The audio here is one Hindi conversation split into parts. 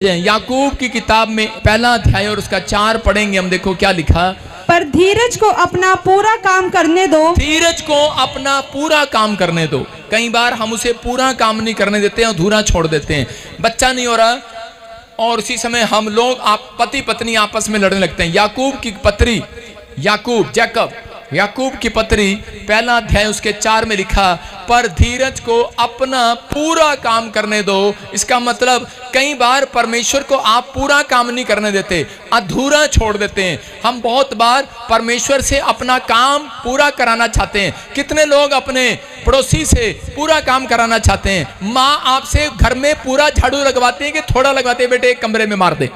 याकूब की किताब में पहला अध्याय और उसका 4 पढ़ेंगे हम। देखो क्या लिखा। पर धीरज को अपना पूरा काम करने दो। धीरज को अपना पूरा काम करने दो। कई बार हम उसे पूरा काम नहीं करने देते हैं, अधूरा छोड़ देते हैं। बच्चा नहीं हो रहा और उसी समय हम लोग पति पत्नी आपस में लड़ने लगते हैं। याकूब की पत्री, याकूब की पत्री पहला अध्याय उसके 4 में लिखा, पर धीरज को अपना पूरा काम करने दो। इसका मतलब कई बार परमेश्वर को आप पूरा काम नहीं करने देते, अधूरा छोड़ देते हैं। हम बहुत बार परमेश्वर से अपना काम पूरा कराना चाहते हैं। कितने लोग अपने पड़ोसी से पूरा काम कराना चाहते हैं। माँ आपसे घर में पूरा झाड़ू लगवाती है कि थोड़ा लगवाते हैं, बेटे एक कमरे में मार दे।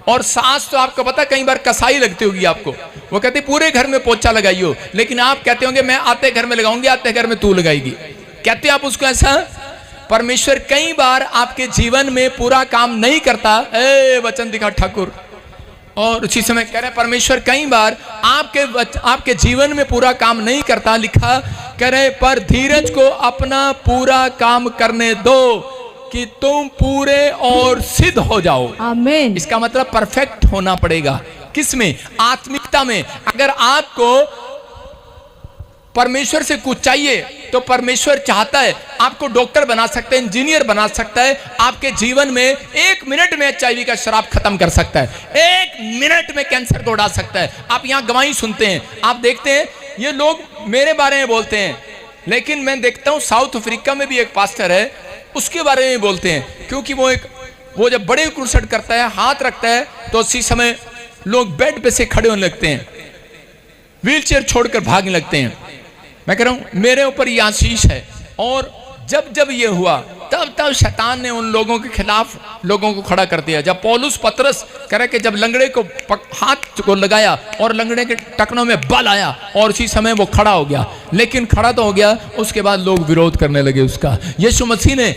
और सास तो आपको पता कई बार कसाई लगती होगी आपको, वो कहते पूरे घर में पोछा लगाइयो, लेकिन आप कहते होंगे मैं आते घर में लगाऊंगी, आते घर में तू लगाएगी। कहते आप उसको ऐसा। परमेश्वर कई बार आपके जीवन में पूरा काम नहीं करता। वचन दिखा ठाकुर। और उसी समय कह रहे परमेश्वर कई बार आपके जीवन में पूरा काम नहीं करता। लिखा कह रहे पर धीरज को अपना पूरा काम करने दो कि तुम पूरे और सिद्ध हो जाओ। आमीन। इसका मतलब परफेक्ट होना पड़ेगा। किसमें? आत्मिकता में। अगर आपको परमेश्वर से कुछ चाहिए तो परमेश्वर चाहता है आपको डॉक्टर बना सकता है, इंजीनियर बना सकता है। आपके जीवन में 1 मिनट में HIV का श्राप खत्म कर सकता है, 1 मिनट में कैंसर को उड़ा सकता है। आप यहाँ गवाही सुनते हैं, आप देखते हैं ये लोग मेरे बारे में बोलते हैं, लेकिन मैं देखता हूँ साउथ अफ्रीका में भी एक पास्टर है, उसके बारे में बोलते हैं। क्योंकि वो जब बड़े क्रूसेड करता है, हाथ रखता है, तो उसी समय लोग बेड पे से खड़े होने लगते हैं, व्हीलचेयर छोड़कर भागने लगते हैं। मैं कह रहा हूं मेरे ऊपर ये आशीष है। और जब ये हुआ तब शैतान ने उन लोगों के खिलाफ लोगों को खड़ा कर दिया। जब पौलुस पतरस करे कि जब लंगड़े को हाथ को लगाया और लंगड़े के टखनों में बल आया और उसी समय वो खड़ा हो गया। लेकिन खड़ा तो हो गया, उसके बाद लोग विरोध करने लगे उसका। यीशु मसीह ने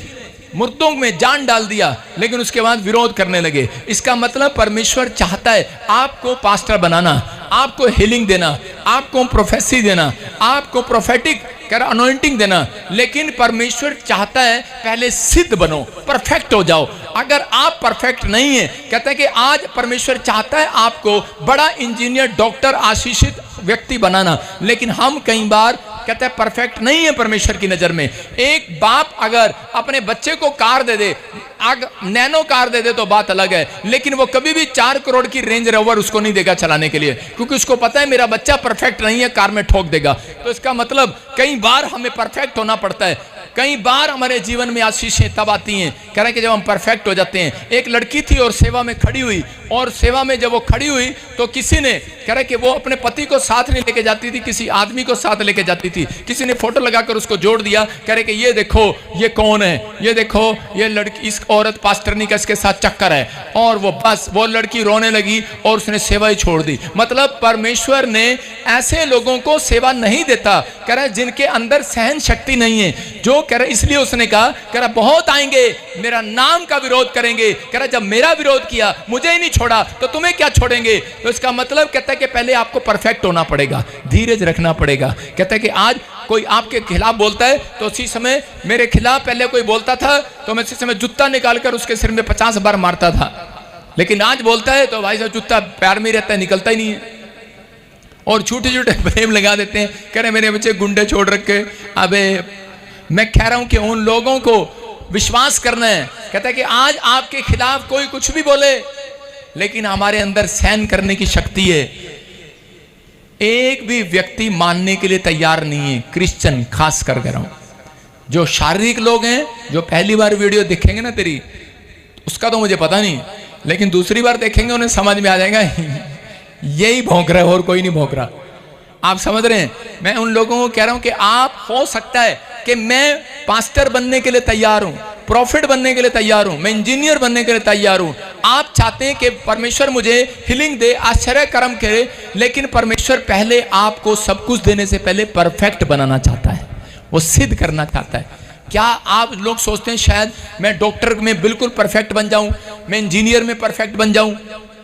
मुर्दों में जान डाल दिया, लेकिन उसके बाद विरोध करने लगे। इसका मतलब परमेश्वर चाहता है आपको पास्टर बनाना, आपको हीलिंग देना, आपको प्रोफेसी देना, आपको प्रोफेटिक अनॉइंटिंग देना। लेकिन परमेश्वर चाहता है पहले सिद्ध बनो, परफेक्ट हो जाओ। अगर आप परफेक्ट नहीं है, कहते हैं कि आज परमेश्वर चाहता है आपको बड़ा इंजीनियर, डॉक्टर, आशीषित व्यक्ति बनाना, लेकिन हम कई बार कहते हैं परफेक्ट नहीं है परमेश्वर की नजर में। एक बाप अगर अपने बच्चे को कार दे दे, नैनो कार दे दे तो बात अलग है, लेकिन वो कभी भी 4 करोड़ की रेंज रोवर उसको नहीं देगा चलाने के लिए, क्योंकि उसको पता है मेरा बच्चा परफेक्ट नहीं है, कार में ठोक देगा। तो इसका मतलब कई बार हमें परफेक्ट होना पड़ता है। कई बार हमारे जीवन में आशीषें तब आती हैं, कह रहे कि जब हम परफेक्ट हो जाते हैं। एक लड़की थी और सेवा में खड़ी हुई, और सेवा में जब वो खड़ी हुई तो किसी ने कह रहे कि वो अपने पति को साथ नहीं लेके जाती थी, किसी आदमी को साथ लेके जाती थी। किसी ने फोटो लगाकर उसको जोड़ दिया, कह रहे कि ये देखो ये कौन है, ये देखो ये लड़की, इस औरत पास्टरनी का इसके साथ चक्कर है। और वो लड़की रोने लगी और उसने सेवा ही छोड़ दी। मतलब परमेश्वर ने ऐसे लोगों को सेवा नहीं देता, कह रहे जिनके अंदर सहन शक्ति नहीं है। जो कह रहे इसलिए उसने कहा, कह रहा बहुत आएंगे मेरा नाम का विरोध करेंगे, कह रहा जब मेरा विरोध किया, मुझे ही नहीं छोड़ा, तो तुम्हें क्या छोड़ेंगे। तो इसका मतलब कहता है कि पहले आपको परफेक्ट होना पड़ेगा, धीरज रखना पड़ेगा। कहता है कि आज कोई आपके खिलाफ बोलता है तो उसी समय मेरे खिलाफ पहले कोई बोलता था तो मैं उसी समय जूता निकालकर उसके सिर में 50 बार मारता था, लेकिन आज बोलता है तो भाई साहब जूता पैर में रहता है, निकलता ही नहीं है। और छोटे छोटे प्रेम लगा देते हैं, कह रहे मेरे बच्चे गुंडे छोड़ रखे। अबे मैं कह रहा हूं कि उन लोगों को विश्वास करना है। कहता है कि आज आपके खिलाफ कोई कुछ भी बोले, लेकिन हमारे अंदर सहन करने की शक्ति है। एक भी व्यक्ति मानने के लिए तैयार नहीं है, क्रिश्चियन खास कर रहा हूं। जो शारीरिक लोग हैं, जो पहली बार वीडियो देखेंगे ना तेरी, उसका तो मुझे पता नहीं, लेकिन दूसरी बार देखेंगे उन्हें समझ में आ जाएगा यही भौंक रहा है और कोई नहीं भौंक रहा। आप समझ रहे हैं? मैं उन लोगों को कह रहा हूं कि आप, हो सकता है कि मैं पास्टर बनने के लिए तैयार हूं, प्रॉफिट बनने के लिए तैयार हूं, मैं इंजीनियर बनने के लिए तैयार हूं। आप चाहते हैं कि परमेश्वर मुझे हीलिंग दे, आश्चर्य कर्म करे, लेकिन परमेश्वर पहले आपको सब कुछ देने से पहले परफेक्ट बनाना चाहता है, वो सिद्ध करना चाहता है। क्या आप लोग सोचते हैं शायद मैं डॉक्टर में बिल्कुल परफेक्ट बन जाऊं, मैं इंजीनियर में परफेक्ट बन जाऊं?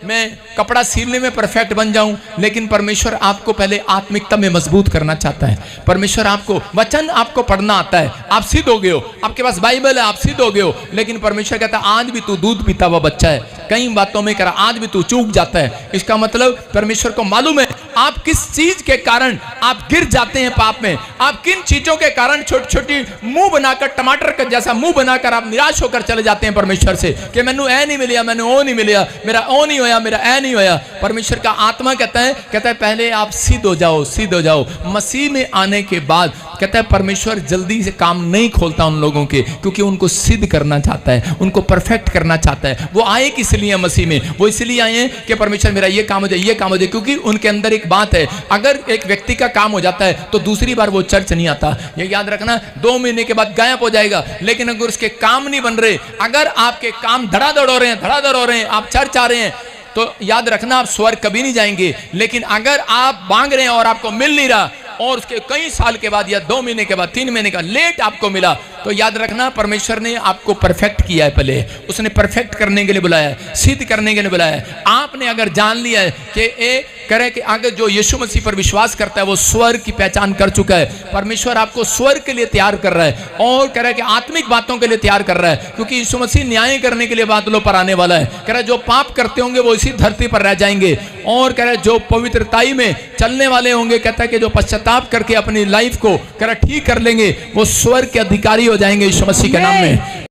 मैं कपड़ा सिलने में परफेक्ट बन जाऊं, लेकिन परमेश्वर आपको पहले आत्मिकता में मजबूत करना चाहता है। परमेश्वर आपको वचन आपको पढ़ना आता है, आप सिद्ध हो गए हो, आपके पास बाइबल है, आप सिद्ध हो गए हो, लेकिन परमेश्वर कहता है आज भी तू दूध पीता हुआ बच्चा है, कई बातों में करा आज भी तू चूक जाता है। इसका मतलब परमेश्वर को मालूम है आप किस चीज के कारण आप गिर जाते हैं पाप में, आप किन चीजों के कारण छोटी छोटी मुंह बनाकर टमाटर का जैसा मुंह बनाकर आप निराश होकर चले जाते हैं परमेश्वर से कि मैनू ए नहीं मिलिया, मैंने ओ नहीं मिलिया, मेरा ओ नहीं होया, मेरा ए नहीं होया। परमेश्वर का आत्मा कहता है पहले आप सिद्ध हो जाओ, सिद्ध हो जाओ। मसीह में आने के बाद कहता है परमेश्वर जल्दी से काम नहीं खोलता उन लोगों के, क्योंकि उनको सिद्ध करना चाहता है, उनको परफेक्ट करना चाहता है। वो आए किस लिए मसीह में? वो इसलिए आए हैं कि परमेश्वर मेरा ये काम हो जाए, ये काम हो जाए, क्योंकि उनके अंदर एक बात है, अगर एक व्यक्ति का काम हो जाता है तो दूसरी बार वो चर्च नहीं आता। ये याद रखना, 2 महीने के बाद गायब हो जाएगा, लेकिन अगर उसके काम नहीं बन रहे, अगर आपके काम धड़ाधड़ हो रहे हैं, धड़ाधड़ हो रहे हैं, आप चर्च आ रहे हैं, तो याद रखना आप स्वर्ग कभी नहीं जाएंगे। लेकिन अगर आप मांग रहे हैं और आपको मिल नहीं रहा, और उसके कई साल के बाद या 2 महीने के बाद 3 महीने का लेट आपको मिला, तो याद रखना परमेश्वर ने आपको परफेक्ट किया है, पहले उसने परफेक्ट करने के लिए बुलाया है, सिद्ध करने के लिए बुलाया है। आपने अगर जान लिया है कि ए करे कि अगर जो यीशु मसीह पर विश्वास करता है वो स्वर्ग की पहचान कर चुका है, परमेश्वर आपको स्वर्ग के लिए तैयार कर रहा है और कह रहा है कि आत्मिक बातों के लिए तैयार कर रहा है, क्योंकि यीशु मसीह न्याय करने के लिए बादलों पर आने वाला है। कह रहा है जो पाप करते होंगे वो इसी धरती पर रह जाएंगे, और कह रहा है जो पवित्रताई में चलने वाले होंगे, कहता है कि जो पश्चाताप करके अपनी लाइफ को कह रहा ठीक कर लेंगे, वो स्वर्ग के अधिकारी हो जाएंगे यीशु मसीह के नाम में।